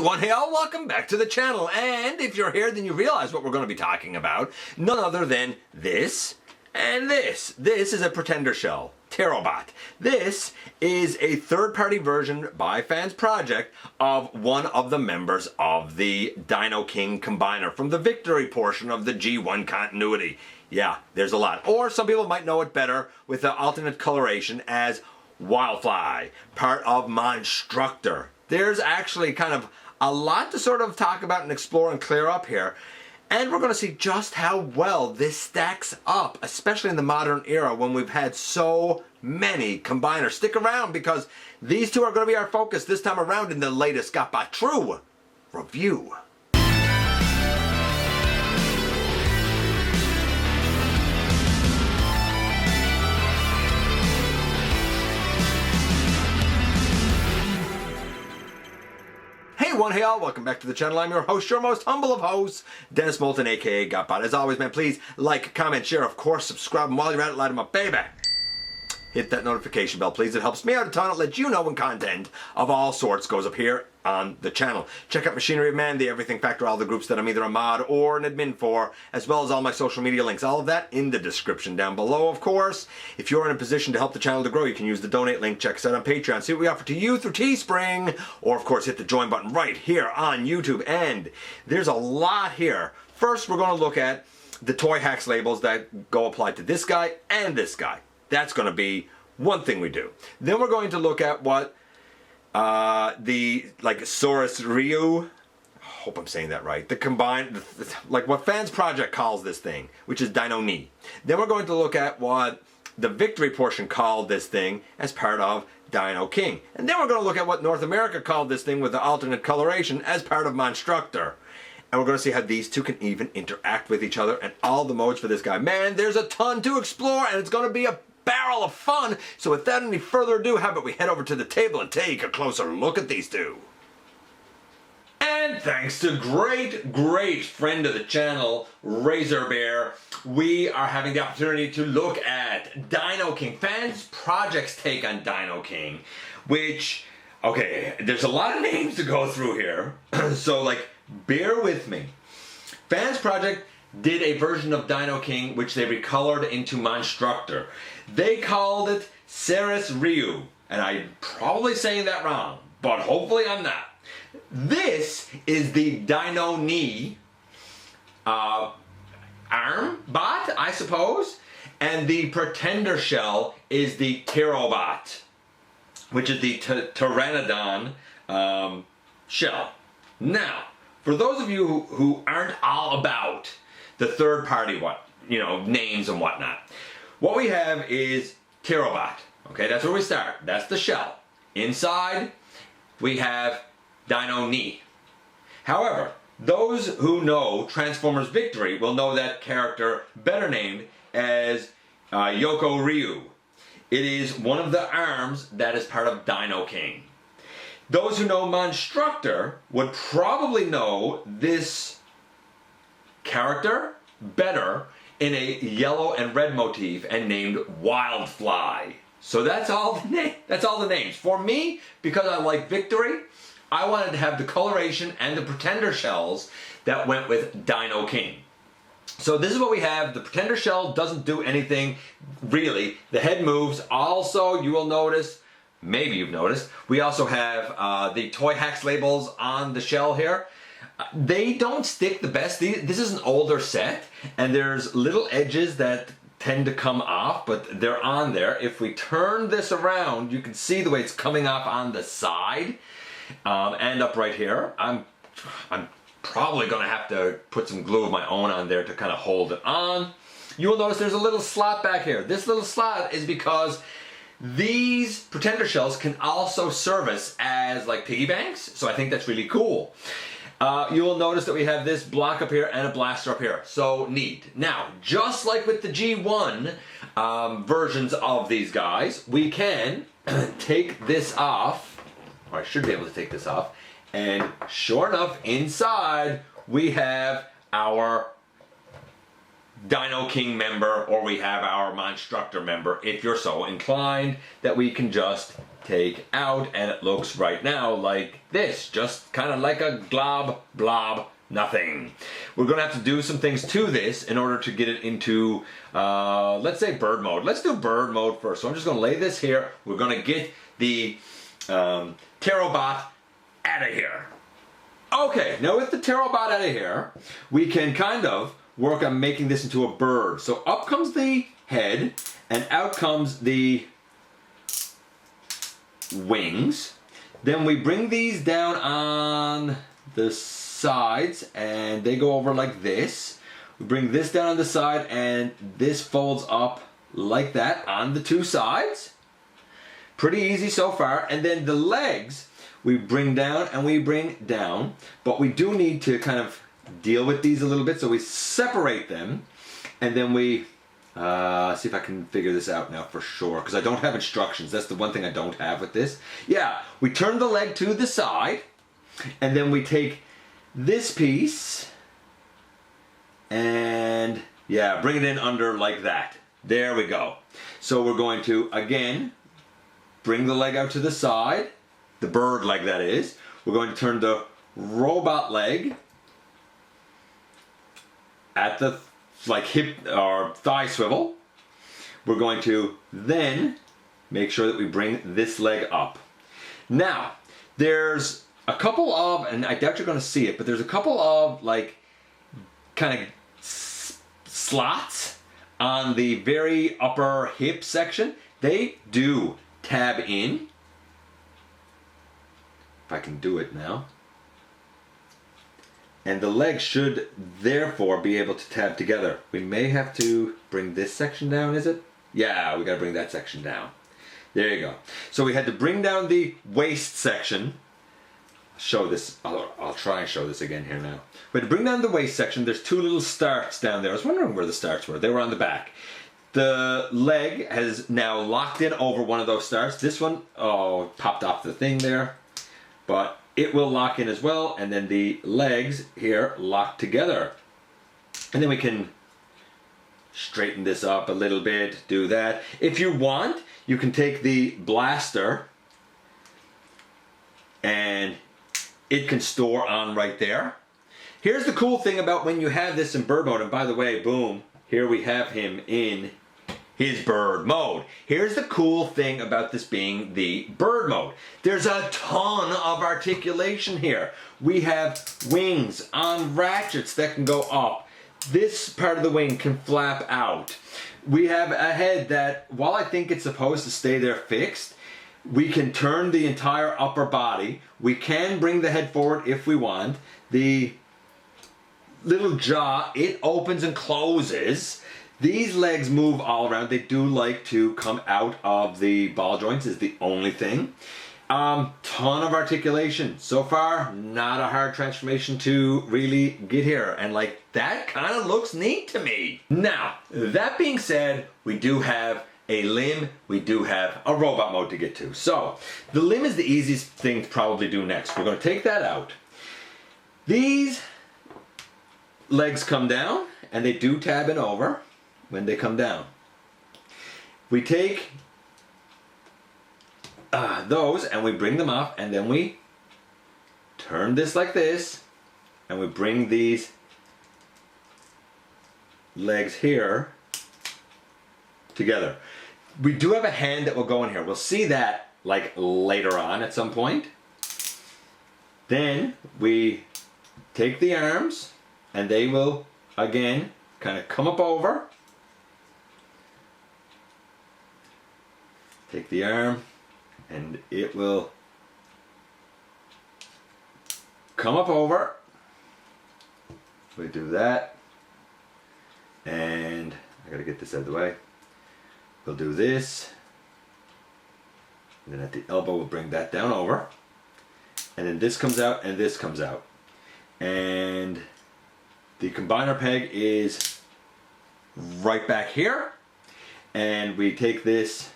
everyone, hey all, welcome back to the channel, and if you're here then you realize what we're going to be talking about. None other than this and this. This is a pretender shell, Pterobot. This is a third-party version by FansProject of one of the members of the Dinoking combiner from the victory portion of the G1 continuity. Yeah, there's a lot. Or some people might know it better with the alternate coloration as Wildfly, part of Monstructor. There's actually kind of a lot to sort of talk about and explore and clear up here. And we're going to see just how well this stacks up, especially in the modern era when we've had so many combiners. Stick around because these two are going to be our focus this time around in the latest GotBot True review. Hey all, welcome back to the channel. I'm your host, your most humble of hosts, Dennis Moulton, aka GotBot. As always, man, please like, comment, share, of course, subscribe, and while you're at it, light them up, baby. Hit that notification bell, please. It helps me out a ton. It lets you know when content of all sorts goes up here on the channel. Check out Machinery of Man, the Everything Factor, all the groups that I'm either a mod or an admin for, as well as all my social media links. All of that in the description down below, of course. If you're in a position to help the channel to grow, you can use the donate link. Check us out on Patreon. See what we offer to you through Teespring, or of course hit the join button right here on YouTube. And there's a lot here. First, we're going to look at the Toyhax labels that go applied to this guy and this guy. That's going to be one thing we do. Then we're going to look at what the Saurus Ryu-Oh, hope I'm saying that right, the combined, like what FansProject calls this thing, which is Dinoni. Then we're going to look at what the victory portion called this thing as part of Dinoking. And then we're going to look at what North America called this thing with the alternate coloration as part of Monstructor. And we're going to see how these two can even interact with each other and all the modes for this guy. Man, there's a ton to explore and it's going to be a barrel of fun. So without any further ado, how about we head over to the table and take a closer look at these two. And thanks to great friend of the channel, Razor Bear, we are having the opportunity to look at Dinoking, FansProject's take on Dinoking, which, okay, there's a lot of names to go through here, so like, bear with me. FansProject did a version of Dinoking which they recolored into Monstructor. They called it Saurus Ryu-Oh, and I'm probably saying that wrong, but hopefully I'm not. This is the Dinoni arm bot, I suppose, and the pretender shell is the Pterobot, which is the Pteranodon shell. Now, for those of you who aren't all about the third party names and whatnot, what we have is Pterobot. Okay, that's where we start. That's the shell. Inside, we have Dinoni. However, those who know Transformers Victory will know that character better named as Yokuryu. It is one of the arms that is part of Dinoking. Those who know Monstructor would probably know this character better in a yellow and red motif and named Wildfly. So that's all the names. For me, because I like Victory, I wanted to have the coloration and the pretender shells that went with Dinoking. So this is what we have. The pretender shell doesn't do anything really. The head moves. Also, you will notice, maybe you've noticed, we also have the Toyhax labels on the shell here. They don't stick the best. This is an older set, and there's little edges that tend to come off, but they're on there. If we turn this around, you can see the way it's coming off on the side and up right here. I'm probably going to have to put some glue of my own on there to kind of hold it on. You will notice there's a little slot back here. This little slot is because these pretender shells can also service as like piggy banks, so I think that's really cool. You will notice that we have this block up here and a blaster up here. So neat. Now, just like with the G1 versions of these guys, we can take this off, or I should be able to take this off, and sure enough, inside we have our Dinoking member, or we have our Monstructor member, if you're so inclined, that we can just take out, and it looks right now like this, just kind of like a glob, blob, nothing. We're going to have to do some things to this in order to get it into, let's say bird mode. Let's do bird mode first. So I'm just going to lay this here. We're going to get the Pterobot out of here. Okay, now with the Pterobot out of here, we can kind of work on making this into a bird. So up comes the head, and out comes the wings. Then we bring these down on the sides, and they go over like this. We bring this down on the side, and this folds up like that on the two sides. Pretty easy so far. And then the legs, we bring down and we bring down, but we do need to kind of deal with these a little bit, so we separate them, and then we see if I can figure this out now for sure, because I don't have instructions. That's the one thing I don't have with this. Yeah, we turn the leg to the side, and then we take this piece and yeah, bring it in under like that. There we go. So we're going to again bring the leg out to the side, the bird leg that is. We're going to turn the robot leg at the like hip or thigh swivel. We're going to then make sure that we bring this leg up. Now, there's a couple of, and I doubt you're going to see it, but there's a couple of like kind of slots on the very upper hip section. They do tab in. If I can do it now. And the legs should therefore be able to tab together. We may have to bring this section down, is it? Yeah, we gotta bring that section down. There you go. So we had to bring down the waist section. Show this, I'll try and show this again here now. We had to bring down the waist section. There's two little starts down there. I was wondering where the starts were. They were on the back. The leg has now locked in over one of those starts. This one, oh, popped off the thing there. But it will lock in as well, and then the legs here lock together. And then we can straighten this up a little bit, do that. If you want, you can take the blaster and it can store on right there. Here's the cool thing about when you have this in bird mode, and by the way, boom, here we have him in his bird mode. Here's the cool thing about this being the bird mode. There's a ton of articulation here. We have wings on ratchets that can go up. This part of the wing can flap out. We have a head that, while I think it's supposed to stay there fixed, we can turn the entire upper body. We can bring the head forward if we want. The little jaw, it opens and closes. These legs move all around. They do like to come out of the ball joints is the only thing. Ton of articulation. So far, not a hard transformation to really get here. And like, that kind of looks neat to me. Now, that being said, we do have a limb. We do have a robot mode to get to. So, the limb is the easiest thing to probably do next. We're going to take that out. These legs come down, and they do tab in over when they come down. We take those and we bring them up, and then we turn this like this, and we bring these legs here together. We do have a hand that will go in here. We'll see that like later on at some point. Then we take the arms, and they will again kind of come up over. Take the arm, and it will come up over. We do that, and I gotta get this out of the way. We'll do this, and then at the elbow we'll bring that down over, and then this comes out and this comes out, and the combiner peg is right back here, and we take this.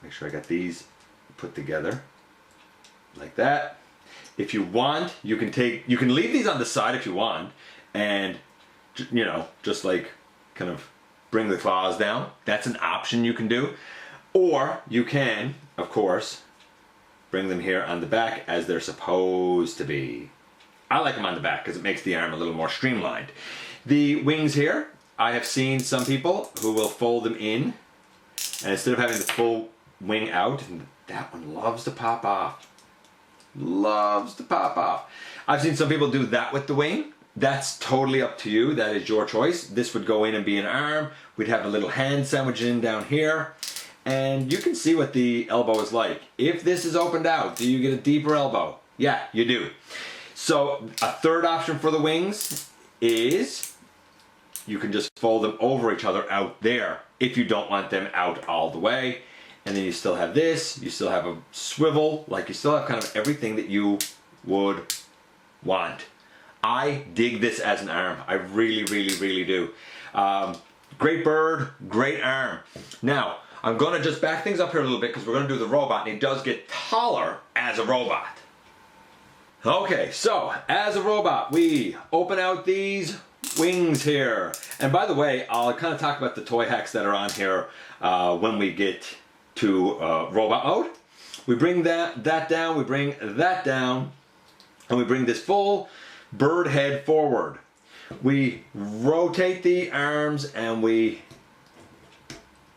Make sure I got these put together like that. If you want, you can leave these on the side if you want, and you know, just like kind of bring the claws down. That's an option you can do. Or you can, of course, bring them here on the back as they're supposed to be. I like them on the back because it makes the arm a little more streamlined. The wings here, I have seen some people who will fold them in, and instead of having the full wing out, and that one loves to pop off. Loves to pop off. I've seen some people do that with the wing. That's totally up to you. That is your choice. This would go in and be an arm. We'd have a little hand sandwich in down here. And you can see what the elbow is like. If this is opened out, do you get a deeper elbow? Yeah, you do. So a third option for the wings is you can just fold them over each other out there if you don't want them out all the way. And then you still have this, you still have a swivel, like you still have kind of everything that you would want. I dig this as an arm. I really, really, really do. Great bird, great arm. Now, I'm gonna just back things up here a little bit because we're gonna do the robot, and he does get taller as a robot. Okay, so as a robot, we open out these wings here. And by the way, I'll kind of talk about the Toyhax that are on here when we get to robot mode. We bring that down, we bring that down, and we bring this full bird head forward. We rotate the arms and we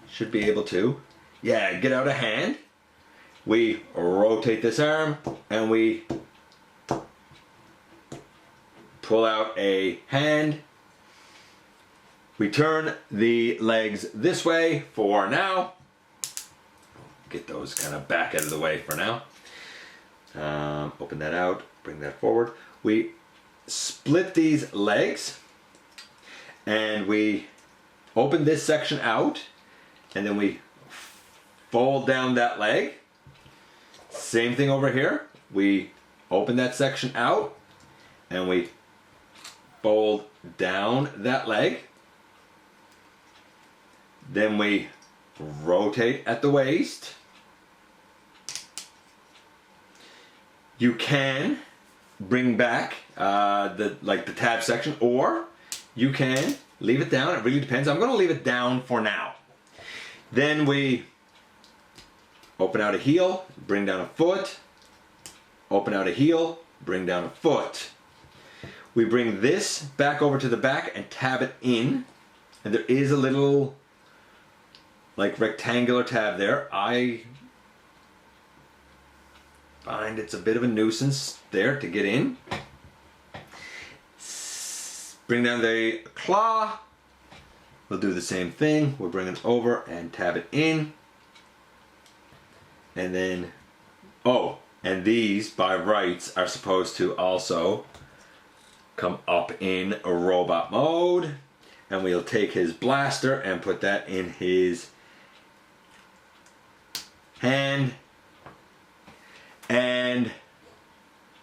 should be able to, yeah, get out a hand. We rotate this arm and we pull out a hand. We turn the legs this way for now. Get those kind of back out of the way for now. Open that out, bring that forward. We split these legs and we open this section out, and then we fold down that leg. Same thing over here. We open that section out and we fold down that leg. Then we rotate at the waist. You can bring back the tab section, or you can leave it down. It really depends. I'm going to leave it down for now. Then we open out a heel, bring down a foot, open out a heel, bring down a foot. We bring this back over to the back and tab it in, and there is a little like rectangular tab there. I find it's a bit of a nuisance there to get in. Bring down the claw. We'll do the same thing. We'll bring it over and tab it in. And then, oh, and these by rights are supposed to also come up in a robot mode. And we'll take his blaster and put that in his hand. And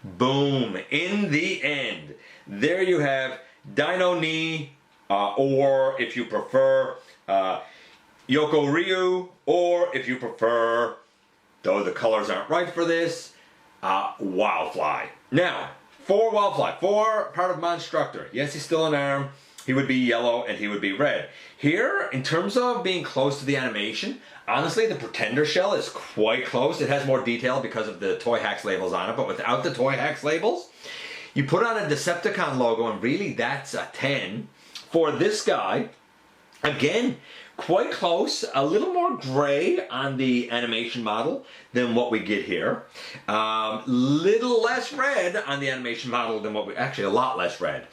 boom, in the end, there you have Dinoni, or if you prefer, Yokuryu, or if you prefer, though the colors aren't right for this, Wildfly. Now, for Wildfly, for part of Monstructor, yes, he's still an arm, he would be yellow and he would be red. Here, in terms of being close to the animation, honestly, the Pretender shell is quite close. It has more detail because of the Toyhax labels on it, but without the Toyhax labels, you put on a Decepticon logo and really that's a 10. For this guy, again, quite close, a little more gray on the animation model than what we get here. Little less red on the animation model than what we, actually a lot less red.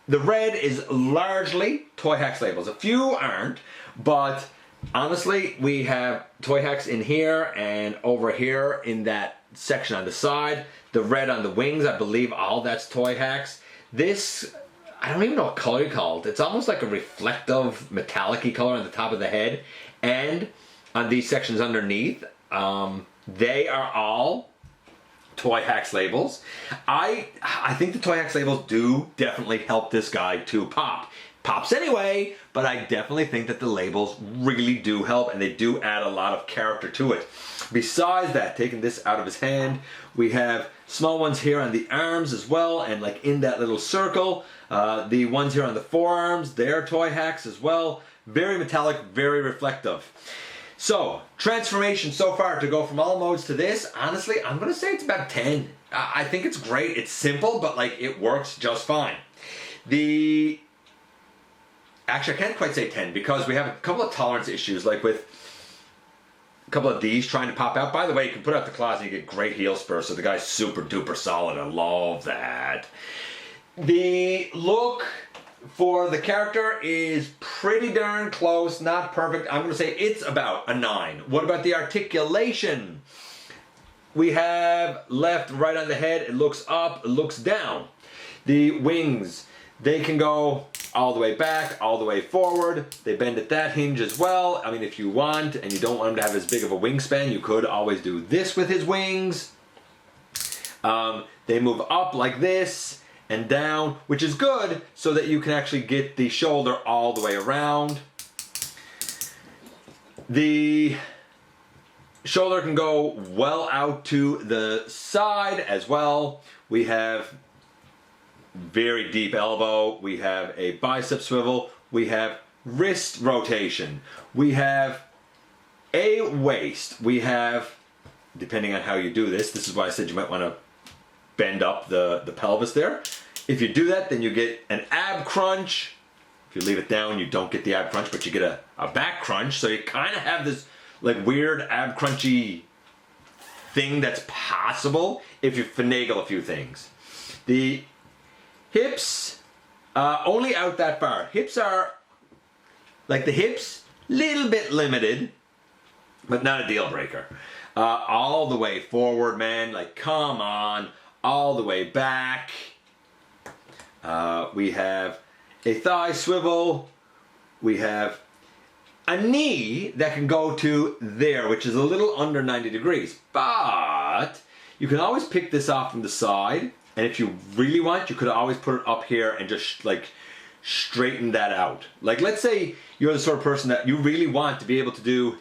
The red is largely Toyhax labels. A few aren't, but honestly, we have Toyhax in here and over here in that section on the side. The red on the wings, I believe all that's Toyhax. This, I don't even know what color you call it. It's almost like a reflective metallic-y color on the top of the head. And on these sections underneath, they are all Toyhax labels. I think the Toyhax labels do definitely help this guy to pop. pops anyway, but I definitely think that the labels really do help, and they do add a lot of character to it. Besides that, taking this out of his hand, we have small ones here on the arms as well, and like in that little circle. The ones here on the forearms, they're Toyhax as well. Very metallic, very reflective. So, transformation so far to go from all modes to this, honestly, I'm going to say it's about 10. I think it's great. It's simple, but like it works just fine. Actually, I can't quite say 10 because we have a couple of tolerance issues, like with a couple of these trying to pop out. By the way, you can put out the claws and you get great heel spurs, so the guy's super duper solid. I love that. The look for the character is pretty darn close, not perfect. I'm going to say it's about a 9. What about the articulation? We have left, right on the head. It looks up, it looks down. The wings, they can go all the way back, all the way forward. They bend at that hinge as well. I mean, if you want and you don't want him to have as big of a wingspan, you could always do this with his wings. They move up like this and down, which is good so that you can actually get the shoulder all the way around. The shoulder can go well out to the side as well. We have very deep elbow, we have a bicep swivel, we have wrist rotation, we have a waist, we have, depending on how you do this, this is why I said you might want to bend up the pelvis there. If you do that, then you get an ab crunch. If you leave it down, you don't get the ab crunch, but you get a back crunch, so you kind of have this like weird ab crunchy thing that's possible if you finagle a few things. The hips, only out that far. Hips are, like the hips, little bit limited, but not a deal breaker. All the way forward, man, like come on, all the way back. We have a thigh swivel. We have a knee that can go to there, which is a little under 90 degrees. But you can always pick this off from the side. And if you really want, you could always put it up here and just like straighten that out. Like let's say you're the sort of person that you really want to be able to do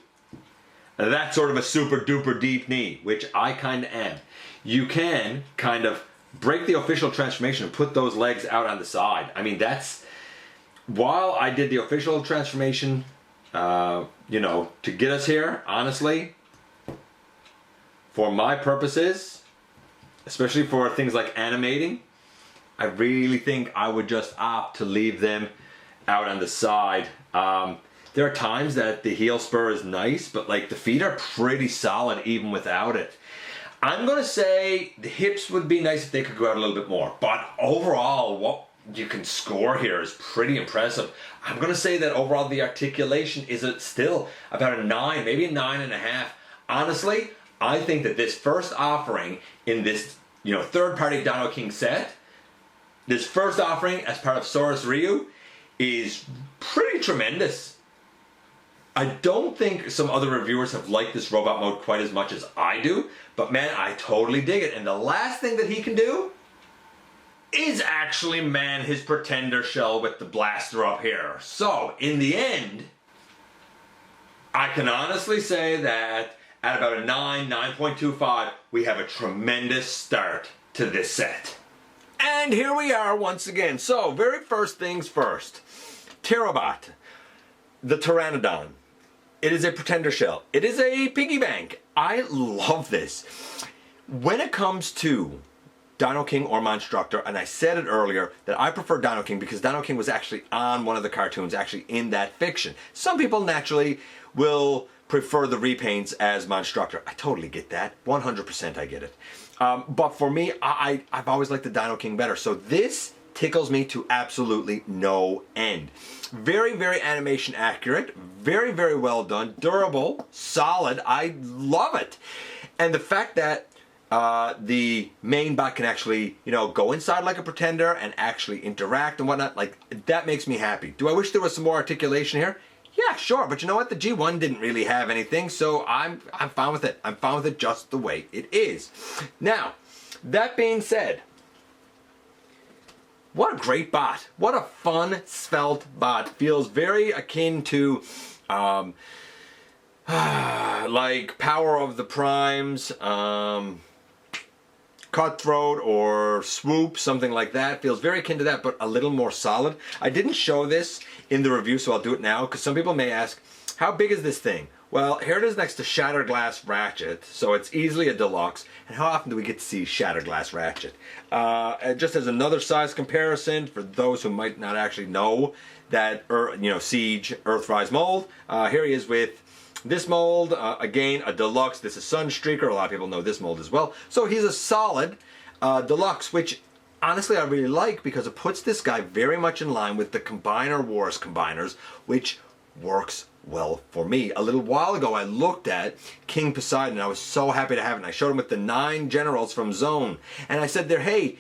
that sort of a super duper deep knee, which I kind of am. You can kind of break the official transformation and put those legs out on the side. I mean, that's, while I did the official transformation, you know, to get us here, honestly, for my purposes, especially for things like animating, I really think I would just opt to leave them out on the side. There are times that the heel spur is nice, but like the feet are pretty solid even without it. I'm gonna say the hips would be nice if they could go out a little bit more, but overall what you can score here is pretty impressive. I'm gonna say that overall the articulation is still about a 9, maybe a 9.5. Honestly, I think that this first offering in this, you know, third-party Dinoking set, this first offering as part of Saurus Ryu is pretty tremendous. I don't think some other reviewers have liked this robot mode quite as much as I do, but man, I totally dig it. And the last thing that he can do is actually man his pretender shell with the blaster up here. So, in the end, I can honestly say that at about a 9, 9.25, we have a tremendous start to this set. And here we are once again. So, very first things first. Pterobot, the Pteranodon. It is a pretender shell. It is a piggy bank. I love this. When it comes to Dinoking or Monstructor, and I said it earlier that I prefer Dinoking because Dinoking was actually on one of the cartoons, actually in that fiction. Some people naturally will prefer the repaints as Monstructor. I totally get that. 100% I get it. But for me, I've always liked the Dinoking better. So this tickles me to absolutely no end. Very, very animation accurate. Very, very well done. Durable. Solid. I love it. And the fact that the main bot can actually, you know, go inside like a pretender and actually interact and whatnot, like, that makes me happy. Do I wish there was some more articulation here? Yeah, sure, but you know what? The G1 didn't really have anything, so I'm fine with it. I'm fine with it just the way it is. Now, that being said, what a great bot. What a fun svelte bot. Feels very akin to like Power of the Primes, Cutthroat or Swoop, something like that. Feels very akin to that, but a little more solid. I didn't show this in the review, so I'll do it now, because some people may ask, how big is this thing? Well, here it is next to Shattered Glass Ratchet, so it's easily a deluxe. And how often do we get to see Shattered Glass Ratchet? Just as another size comparison, for those who might not actually know that, Siege Earthrise mold, here he is with this mold, again, a deluxe. This is Sunstreaker. A lot of people know this mold as well. So he's a solid deluxe, which honestly I really like because it puts this guy very much in line with the Combiner Wars combiners, which works well for me. A little while ago I looked at King Poseidon. I was so happy to have it. And I showed him with the 9 generals from Zone. And I said there, hey,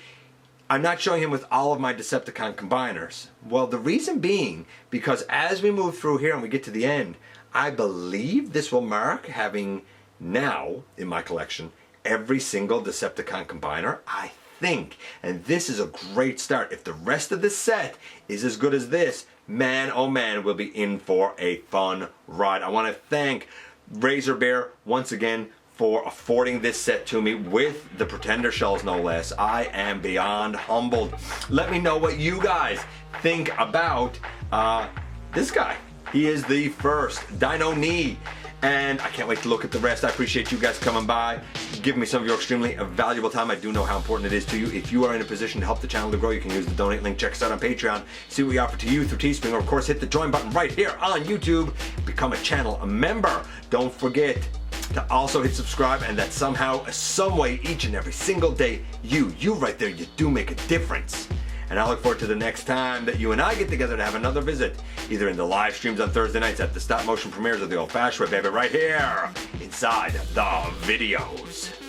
I'm not showing him with all of my Decepticon combiners. Well, the reason being, because as we move through here and we get to the end, I believe this will mark having now in my collection every single Decepticon combiner, I think. And this is a great start. If the rest of the set is as good as this, man, oh man, we'll be in for a fun ride. I want to thank Razor Bear once again for affording this set to me with the Pretender shells, no less. I am beyond humbled. Let me know what you guys think about this guy. He is the first Dinoni, and I can't wait to look at the rest. I appreciate you guys coming by, giving me some of your extremely valuable time. I do know how important it is to you. If you are in a position to help the channel to grow, you can use the donate link. Check us out on Patreon. See what we offer to you through Teespring, or of course hit the join button right here on YouTube. Become a channel member. Don't forget to also hit subscribe, and that somehow, some way, each and every single day, you right there, you do make a difference. And I look forward to the next time that you and I get together to have another visit, either in the live streams on Thursday nights at the stop motion premieres of the old fashioned way, baby, right here inside the videos.